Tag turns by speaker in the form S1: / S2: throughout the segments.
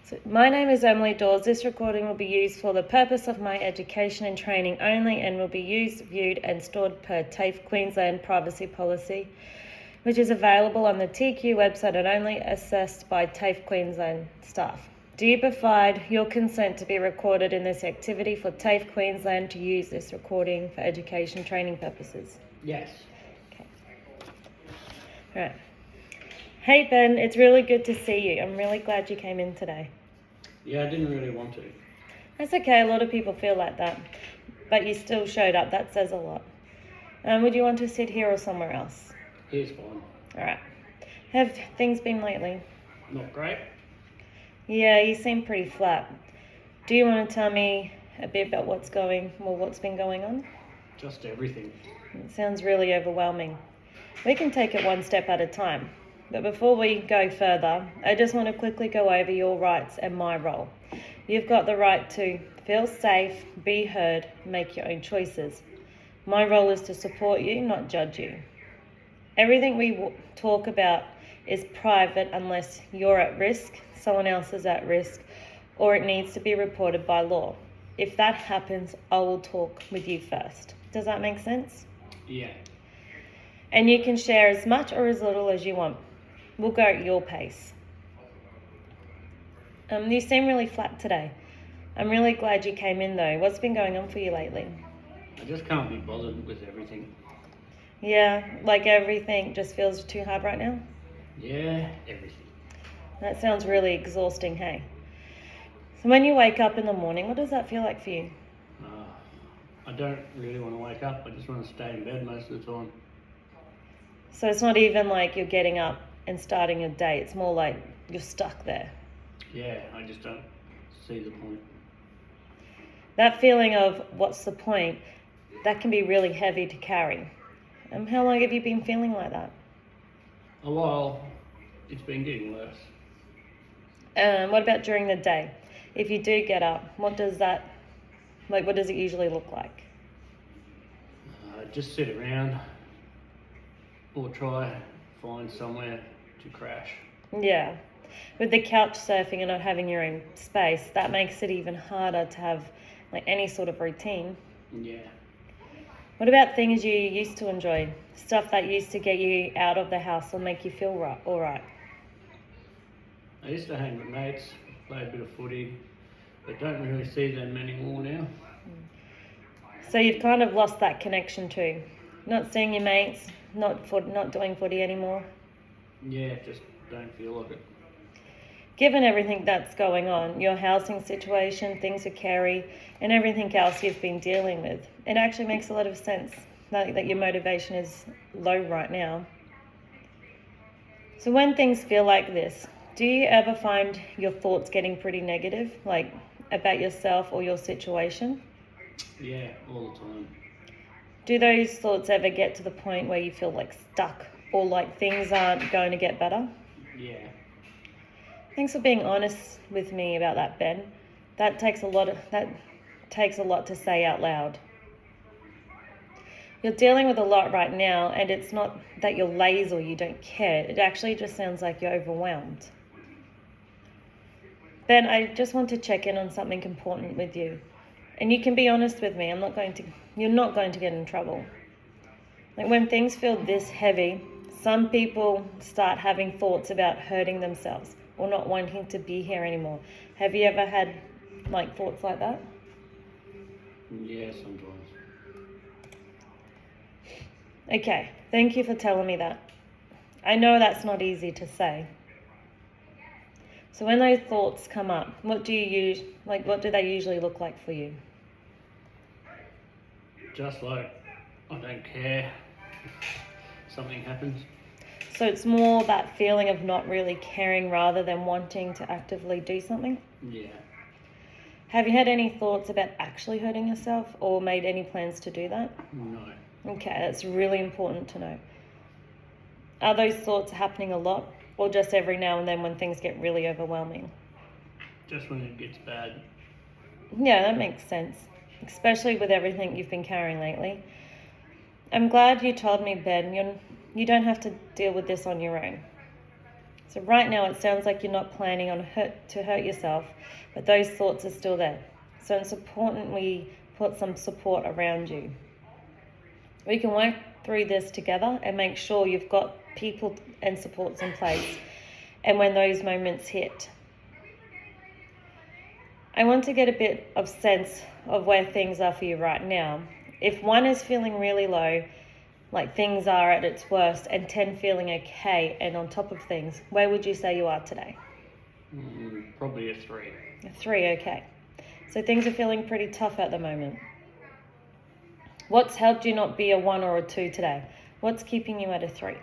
S1: So my name is Emily Dawes. This recording will be used for the purpose of my education and training only and will be used, viewed and stored per TAFE Queensland privacy policy, which is available on the TQ website and only assessed by TAFE Queensland staff. Do you provide your consent to be recorded in this activity for TAFE Queensland to use this recording for education training purposes?
S2: Yes.
S1: Okay. All right. Hey Ben, it's really good to see you. I'm really glad you came in today.
S2: Yeah, I didn't really want to.
S1: That's okay, a lot of people feel like that, but you still showed up. That says a lot. Would you want to sit here or somewhere else?
S2: Here's fine.
S1: All right. Have things been lately?
S2: Not great.
S1: Yeah, you seem pretty flat. Do you want to tell me a bit about what's been going on?
S2: Just everything.
S1: It sounds really overwhelming. We can take it one step at a time. But before we go further, I just want to quickly go over your rights and my role. You've got the right to feel safe, be heard, make your own choices. My role is to support you, not judge you. Everything we talk about is private unless you're at risk, someone else is at risk, or it needs to be reported by law. If that happens, I will talk with you first. Does that make sense?
S2: Yeah.
S1: And you can share as much or as little as you want. We'll go at your pace. You seem really flat today. I'm really glad you came in though. What's been going on for you lately?
S2: I just can't be bothered with everything.
S1: Yeah, like everything just feels too hard right now?
S2: Yeah, everything.
S1: That sounds really exhausting, hey? So when you wake up in the morning, what does that feel like for you?
S2: I don't really want to wake up. I just want to stay in bed most of the time.
S1: So it's not even like you're getting up and starting your day. It's more like you're stuck there.
S2: Yeah, I just don't see the point.
S1: That feeling of what's the point, that can be really heavy to carry. How long have you been feeling like that?
S2: A while. It's been getting worse.
S1: What about during the day? If you do get up, what does it usually look like?
S2: Just sit around or try find somewhere to crash.
S1: Yeah. With the couch surfing and not having your own space, that makes it even harder to have like any sort of routine.
S2: Yeah.
S1: What about things you used to enjoy? Stuff that used to get you out of the house or make you feel all right?
S2: I used to hang with mates, play a bit of footy, but don't really see them anymore now.
S1: So you've kind of lost that connection too. Not seeing your mates, not doing footy anymore.
S2: Yeah, just don't feel like it.
S1: Given everything that's going on, your housing situation, things with Kerry, and everything else you've been dealing with, it actually makes a lot of sense that your motivation is low right now. So when things feel like this, do you ever find your thoughts getting pretty negative, like about yourself or your situation?
S2: Yeah, all the time.
S1: Do those thoughts ever get to the point where you feel like stuck or like things aren't going to get better?
S2: Yeah.
S1: Thanks for being honest with me about that, Ben. That takes a lot to say out loud. You're dealing with a lot right now, and it's not that you're lazy or you don't care. It actually just sounds like you're overwhelmed. Ben, I just want to check in on something important with you. And you can be honest with me. You're not going to get in trouble. Like when things feel this heavy, some people start having thoughts about hurting themselves or not wanting to be here anymore. Have you ever had like thoughts like that?
S2: Yeah, sometimes.
S1: Okay, thank you for telling me that. I know that's not easy to say. So when those thoughts come up, what do they usually look like for you?
S2: Just like I don't care if something happens.
S1: So it's more that feeling of not really caring rather than wanting to actively do something?
S2: Yeah.
S1: Have you had any thoughts about actually hurting yourself or made any plans to do that?
S2: No.
S1: Okay, that's really important to know. Are those thoughts happening a lot or just every now and then when things get really overwhelming?
S2: Just when it gets bad.
S1: Yeah, that makes sense, especially with everything you've been carrying lately. I'm glad you told me, Ben. You don't have to deal with this on your own. So right now it sounds like you're not planning on to hurt yourself, but those thoughts are still there. So it's important we put some support around you. We can work through this together and make sure you've got people and supports in place. And when those moments hit, I want to get a bit of sense of where things are for you right now. If 1 is feeling really low, like things are at its worst, and 10 feeling okay and on top of things, where would you say you are today?
S2: Probably a 3.
S1: A 3, okay. So things are feeling pretty tough at the moment. What's helped you not be a 1 or a 2 today? What's keeping you at a 3?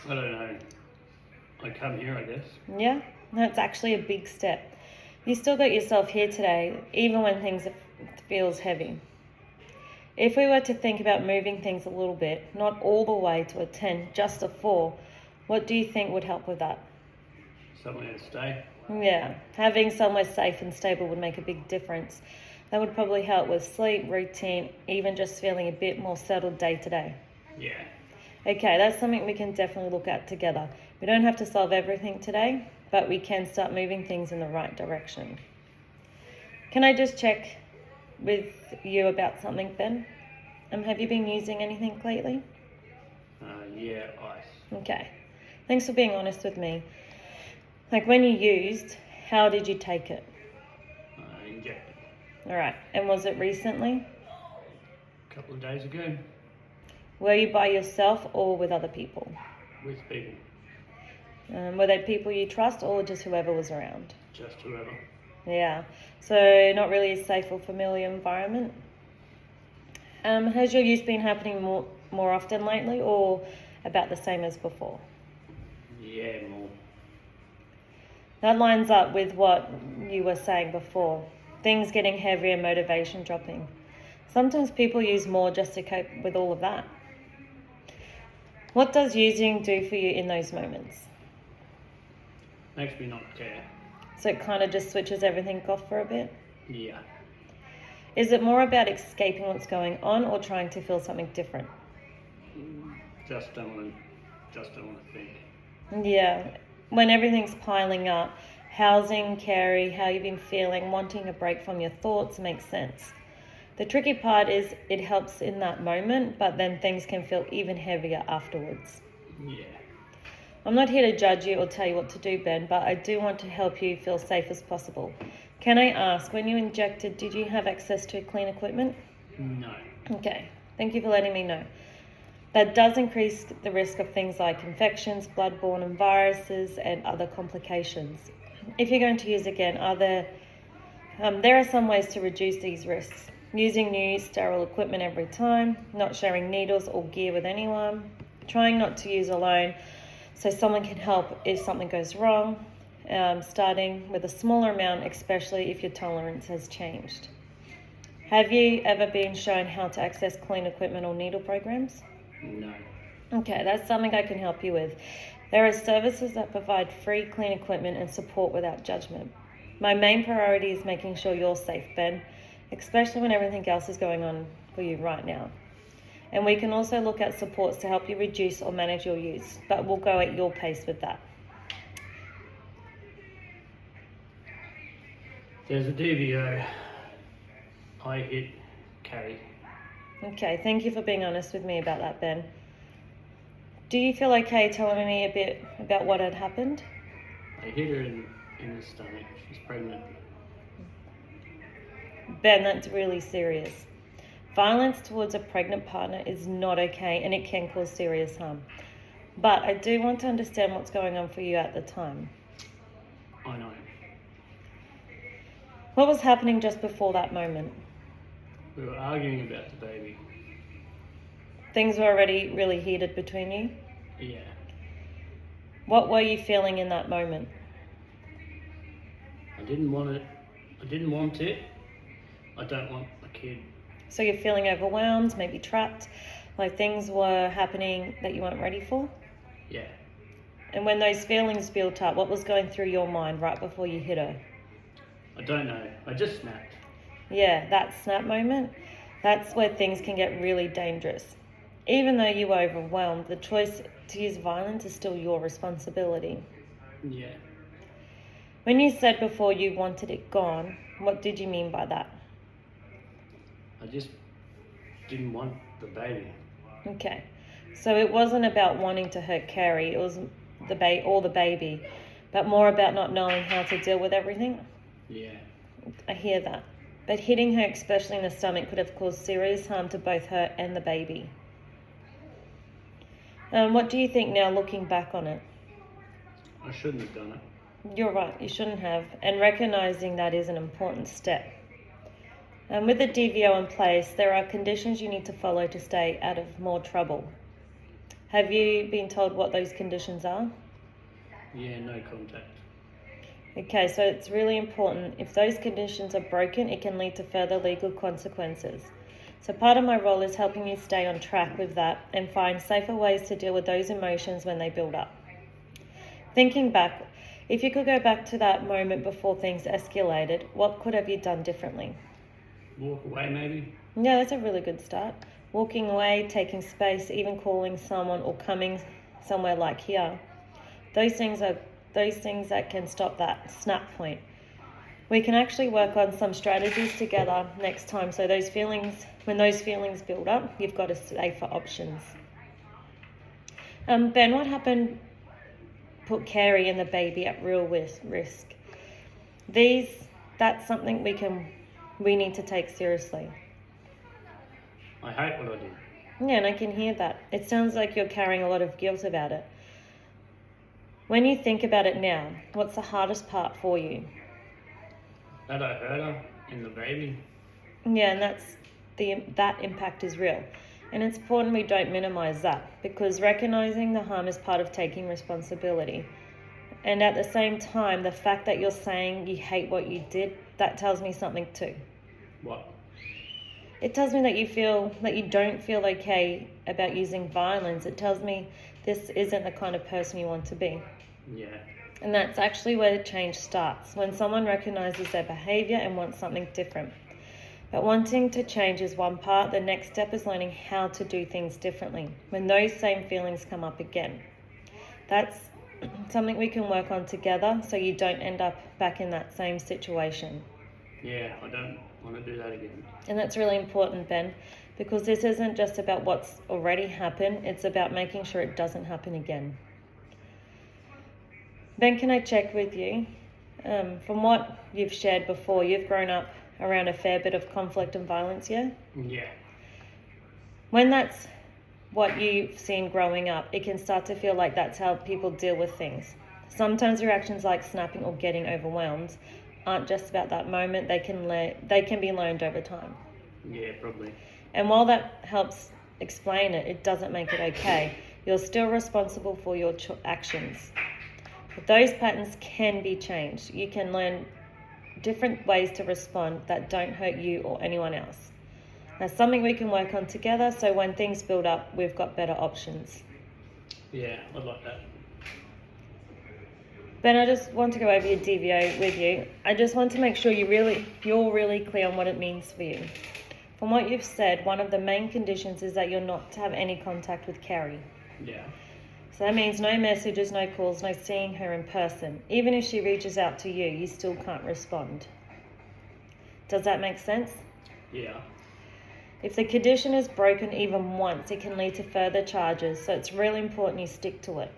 S2: I don't know. I come here, I guess.
S1: Yeah, that's actually a big step. You still got yourself here today, even when things feels heavy. If we were to think about moving things a little bit, not all the way to a 10, just a 4, what do you think would help with that?
S2: Somewhere to stay.
S1: Yeah, having somewhere safe and stable would make a big difference. That would probably help with sleep, routine, even just feeling a bit more settled day to day.
S2: Yeah.
S1: Okay, that's something we can definitely look at together. We don't have to solve everything today, but we can start moving things in the right direction. Can I just check with you about something, Ben? Have you been using anything lately?
S2: Yeah, ice.
S1: Okay. Thanks for being honest with me. Like when you used, how did you take it?
S2: Injected.
S1: All right. And was it recently?
S2: A couple of days ago.
S1: Were you by yourself or with other people?
S2: With people.
S1: Were they people you trust or just whoever was around?
S2: Just whoever.
S1: Yeah. So not really a safe or familiar environment. Has your use been happening more often lately or about the same as before?
S2: Yeah, more.
S1: That lines up with what you were saying before. Things getting heavier, motivation dropping. Sometimes people use more just to cope with all of that. What does using do for you in those moments?
S2: Makes me not care.
S1: So it kind of just switches everything off for a bit?
S2: Yeah.
S1: Is it more about escaping what's going on or trying to feel something different?
S2: Just don't want to think.
S1: Yeah. When everything's piling up, housing, Carrie, how you've been feeling, wanting a break from your thoughts makes sense. The tricky part is it helps in that moment, but then things can feel even heavier afterwards.
S2: Yeah.
S1: I'm not here to judge you or tell you what to do, Ben, but I do want to help you feel safe as possible. Can I ask, when you injected, did you have access to clean equipment?
S2: No.
S1: Okay, thank you for letting me know. That does increase the risk of things like infections, bloodborne and viruses, and other complications. If you're going to use again, there are some ways to reduce these risks. Using new sterile equipment every time, not sharing needles or gear with anyone, trying not to use alone so someone can help if something goes wrong, starting with a smaller amount, especially if your tolerance has changed. Have you ever been shown how to access clean equipment or needle programs?
S2: No.
S1: Okay, that's something I can help you with. There are services that provide free clean equipment and support without judgment. My main priority is making sure you're safe, Ben, especially when everything else is going on for you right now. And we can also look at supports to help you reduce or manage your use, but we'll go at your pace with that.
S2: There's a DVO. I hit Carrie.
S1: Okay, thank you for being honest with me about that, Ben. Do you feel okay telling me a bit about what had happened?
S2: I hit her in the stomach. She's pregnant.
S1: Ben, that's really serious. Violence towards a pregnant partner is not okay and it can cause serious harm. But I do want to understand what's going on for you at the time.
S2: I know.
S1: What was happening just before that moment?
S2: We were arguing about the baby.
S1: Things were already really heated between you?
S2: Yeah.
S1: What were you feeling in that moment?
S2: I didn't want it. I don't want a kid.
S1: So you're feeling overwhelmed, maybe trapped, like things were happening that you weren't ready for?
S2: Yeah.
S1: And when those feelings built up, what was going through your mind right before you hit her?
S2: I don't know. I just snapped.
S1: Yeah, that snap moment, that's where things can get really dangerous. Even though you were overwhelmed, the choice to use violence is still your responsibility.
S2: Yeah.
S1: When you said before you wanted it gone, what did you mean by that?
S2: I just didn't want the baby.
S1: Okay. So it wasn't about wanting to hurt Carrie, it was the baby, but more about not knowing how to deal with everything.
S2: Yeah.
S1: I hear that. But hitting her, especially in the stomach, could have caused serious harm to both her and the baby. What do you think now, looking back on it?
S2: I shouldn't have done it.
S1: You're right, you shouldn't have, and recognizing that is an important step. With the DVO in place, there are conditions you need to follow to stay out of more trouble. Have you been told what those conditions are?
S2: Yeah, no contact.
S1: Okay, so it's really important. If those conditions are broken, it can lead to further legal consequences. So part of my role is helping you stay on track with that and find safer ways to deal with those emotions when they build up. Thinking back, if you could go back to that moment before things escalated, what could have you done differently?
S2: Walk away, maybe?
S1: Yeah, that's a really good start. Walking away, taking space, even calling someone or coming somewhere like here. Those things that can stop that snap point. We can actually work on some strategies together next time. So when those feelings build up, you've got a safer options. Ben, what happened put Carrie and the baby at real risk? That's something we need to take seriously.
S2: I hate what I did.
S1: Yeah, and I can hear that. It sounds like you're carrying a lot of guilt about it. When you think about it now, what's the hardest part for you?
S2: That I hurt her and the baby.
S1: Yeah, and that impact is real. And it's important we don't minimize that, because recognizing the harm is part of taking responsibility. And at the same time, the fact that you're saying you hate what you did, that tells me something too.
S2: What?
S1: It tells me that you don't feel okay about using violence. It tells me this isn't the kind of person you want to be.
S2: Yeah.
S1: And that's actually where the change starts, when someone recognizes their behavior and wants something different. But wanting to change is one part. The next step is learning how to do things differently when those same feelings come up again. That's something we can work on together so you don't end up back in that same situation.
S2: Yeah, I don't want to do that again.
S1: And that's really important, Ben, because this isn't just about what's already happened, it's about making sure it doesn't happen again. Ben, can I check with you? From what you've shared before, you've grown up around a fair bit of conflict and violence, yeah?
S2: Yeah.
S1: When that's what you've seen growing up, it can start to feel like that's how people deal with things. Sometimes reactions like snapping or getting overwhelmed aren't just about that moment. They can be learned over time.
S2: Yeah, probably.
S1: And while that helps explain it, it doesn't make it okay. You're still responsible for your actions. But those patterns can be changed. You can learn different ways to respond that don't hurt you or anyone else. That's something we can work on together, so when things build up, we've got better options.
S2: Yeah, I'd like that.
S1: Ben, I just want to go over your DVO with you. I just want to make sure you're really clear on what it means for you. From what you've said, one of the main conditions is that you're not to have any contact with Carrie.
S2: Yeah.
S1: So that means no messages, no calls, no seeing her in person. Even if she reaches out to you, you still can't respond. Does that make sense?
S2: Yeah.
S1: If the condition is broken even once, it can lead to further charges, so it's really important you stick to it.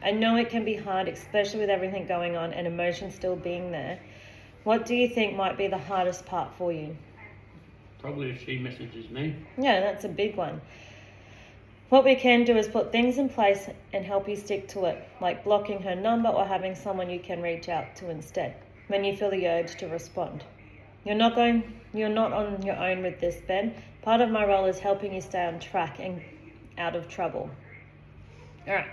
S1: I know it can be hard, especially with everything going on and emotions still being there. What do you think might be the hardest part for you?
S2: Probably if she messages me.
S1: Yeah, that's a big one. What we can do is put things in place and help you stick to it, like blocking her number or having someone you can reach out to instead when you feel the urge to respond. You're not on your own with this, Ben. Part of my role is helping you stay on track and out of trouble. All right,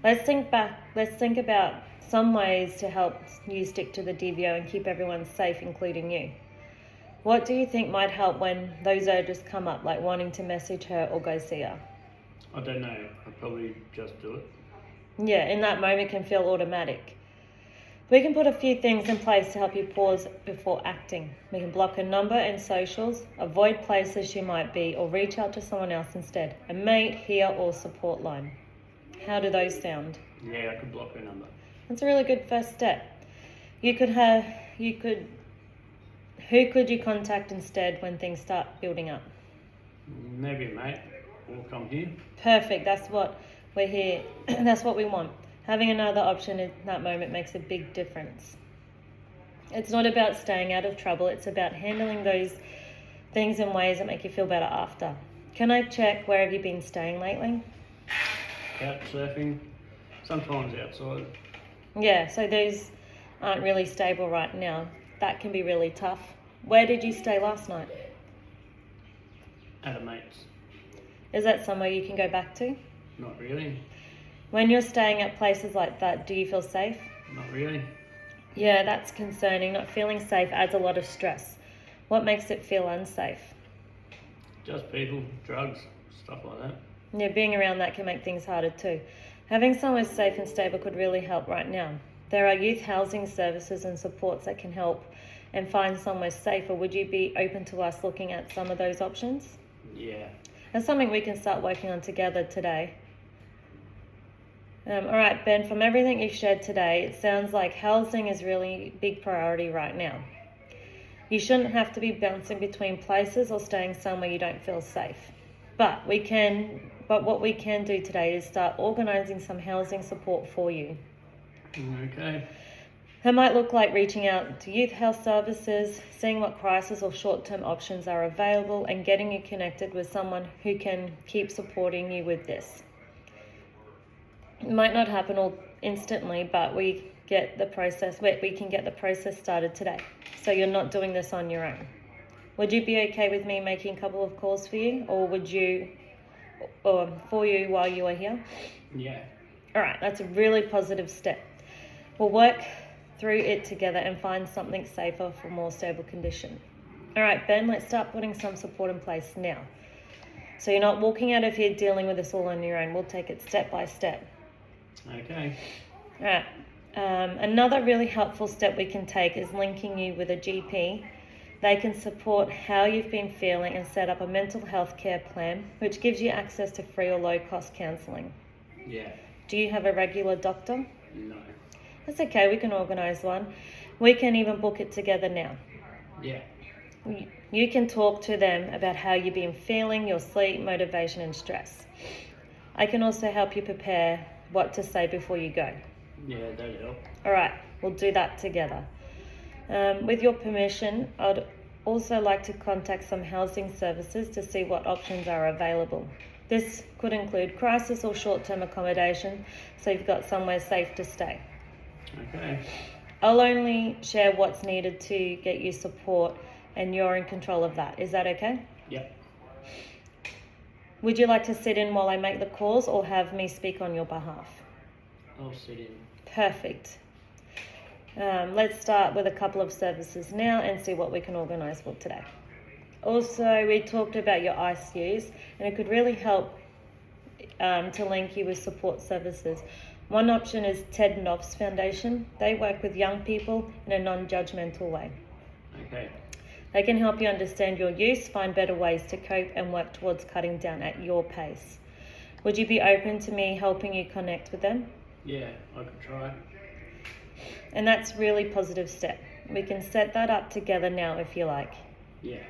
S1: let's think about some ways to help you stick to the DVO and keep everyone safe, including you. What do you think might help when those urges come up, like wanting to message her or go see her?
S2: I don't know. I'd probably just do it.
S1: Yeah, in that moment it can feel automatic. We can put a few things in place to help you pause before acting. We can block her number and socials, avoid places she might be, or reach out to someone else instead, a mate, here, or support line. How do those sound?
S2: Yeah, I could block her number.
S1: That's a really good first step. Who could you contact instead when things start building up?
S2: Maybe a mate will come here.
S1: Perfect, that's what we're here, that's what we want. Having another option in that moment makes a big difference. It's not about staying out of trouble, it's about handling those things in ways that make you feel better after. Can I check where have you been staying lately?
S2: Couch surfing, sometimes outside.
S1: Yeah, so those aren't really stable right now. That can be really tough. Where did you stay last night?
S2: At a mate's.
S1: Is that somewhere you can go back to?
S2: Not really.
S1: When you're staying at places like that, do you feel safe?
S2: Not really.
S1: Yeah, that's concerning. Not feeling safe adds a lot of stress. What makes it feel unsafe?
S2: Just people, drugs, stuff like that.
S1: Yeah, being around that can make things harder too. Having somewhere safe and stable could really help right now. There are youth housing services and supports that can help and find somewhere safer. Would you be open to us looking at some of those options?
S2: Yeah.
S1: That's something we can start working on together today. All right, Ben, from everything you've shared today, it sounds like housing is really a big priority right now. You shouldn't have to be bouncing between places or staying somewhere you don't feel safe. But what we can do today is start organising some housing support for you.
S2: Okay.
S1: It might look like reaching out to youth health services, seeing what crisis or short-term options are available, and getting you connected with someone who can keep supporting you with this. It might not happen all instantly, but we can get the process started today. So you're not doing this on your own. Would you be okay with me making a couple of calls for you, or for you while you are here?
S2: Yeah.
S1: All right, that's a really positive step. We'll work through it together and find something safer for more stable condition. All right, Ben, let's start putting some support in place now. So you're not walking out of here dealing with this all on your own. We'll take it step by step.
S2: Okay.
S1: All right. Another really helpful step we can take is linking you with a GP. They can support how you've been feeling and set up a mental health care plan, which gives you access to free or low-cost counselling.
S2: Yeah.
S1: Do you have a regular doctor?
S2: No.
S1: That's okay, we can organise one. We can even book it together now.
S2: Yeah.
S1: You can talk to them about how you've been feeling, your sleep, motivation and stress. I can also help you prepare what to say before you go.
S2: Yeah, that'd help.
S1: All right, we'll do that together. With your permission, I'd also like to contact some housing services to see what options are available. This could include crisis or short-term accommodation, so you've got somewhere safe to stay.
S2: Okay.
S1: I'll only share what's needed to get you support, and you're in control of that. Is that okay?
S2: Yep.
S1: Would you like to sit in while I make the calls or have me speak on your behalf?
S2: I'll sit in.
S1: Perfect. Let's start with a couple of services now and see what we can organise for today. Also, we talked about your ICUs, and it could really help to link you with support services. One option is Ted Knopf's Foundation. They work with young people in a non-judgmental way.
S2: Okay.
S1: They can help you understand your use, find better ways to cope, and work towards cutting down at your pace. Would you be open to me helping you connect with them?
S2: Yeah, I could try.
S1: And that's a really positive step. We can set that up together now if you like.
S2: Yeah.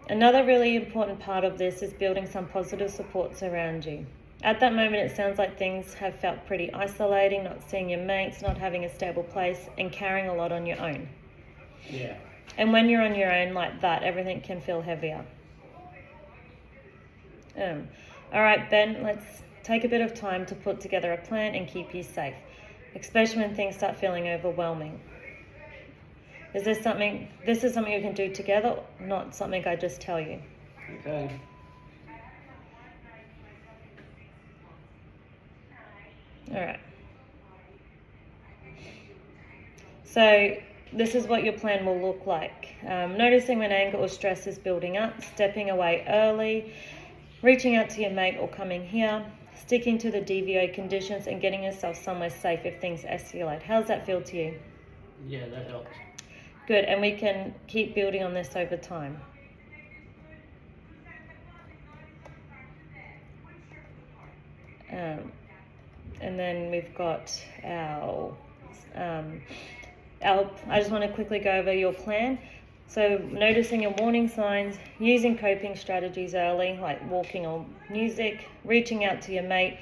S1: Another really important part of this is building some positive supports around you. At that moment, it sounds like things have felt pretty isolating, not seeing your mates, not having a stable place, and carrying a lot on your own.
S2: Yeah.
S1: And when you're on your own like that, everything can feel heavier. All right, Ben, let's take a bit of time to put together a plan and keep you safe, especially when things start feeling overwhelming. This is something we can do together, not something I just tell you.
S2: Okay.
S1: All right. So this is what your plan will look like. Noticing when anger or stress is building up, stepping away early, reaching out to your mate or coming here, sticking to the DVO conditions and getting yourself somewhere safe if things escalate. How does that feel to you?
S2: Yeah, that helps.
S1: Good, and we can keep building on this over time. And then we've got our I just want to quickly go over your plan. So noticing your warning signs, using coping strategies early, like walking or music, reaching out to your mate,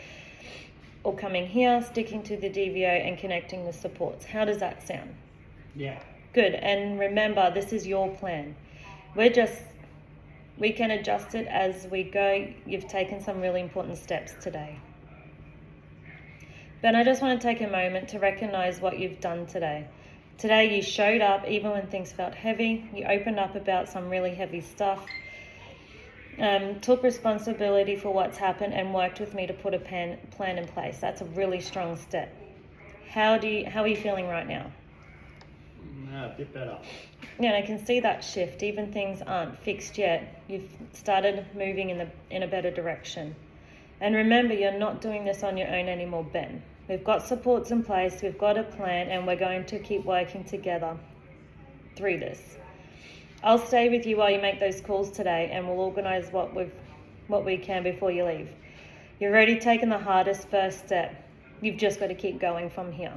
S1: or coming here, sticking to the DVO and connecting with supports. How does that sound?
S2: Yeah.
S1: Good. And remember, this is your plan. We can adjust it as we go. You've taken some really important steps today. But I just want to take a moment to recognize what you've done today. Today you showed up even when things felt heavy. You opened up about some really heavy stuff. Took responsibility for what's happened and worked with me to put a plan in place. That's a really strong step. How are you feeling right now?
S2: A bit better.
S1: Yeah, and I can see that shift. Even things aren't fixed yet, you've started moving in a better direction. And remember, you're not doing this on your own anymore, Ben. We've got supports in place, we've got a plan, and we're going to keep working together through this. I'll stay with you while you make those calls today, and we'll organise what we can before you leave. You've already taken the hardest first step. You've just got to keep going from here.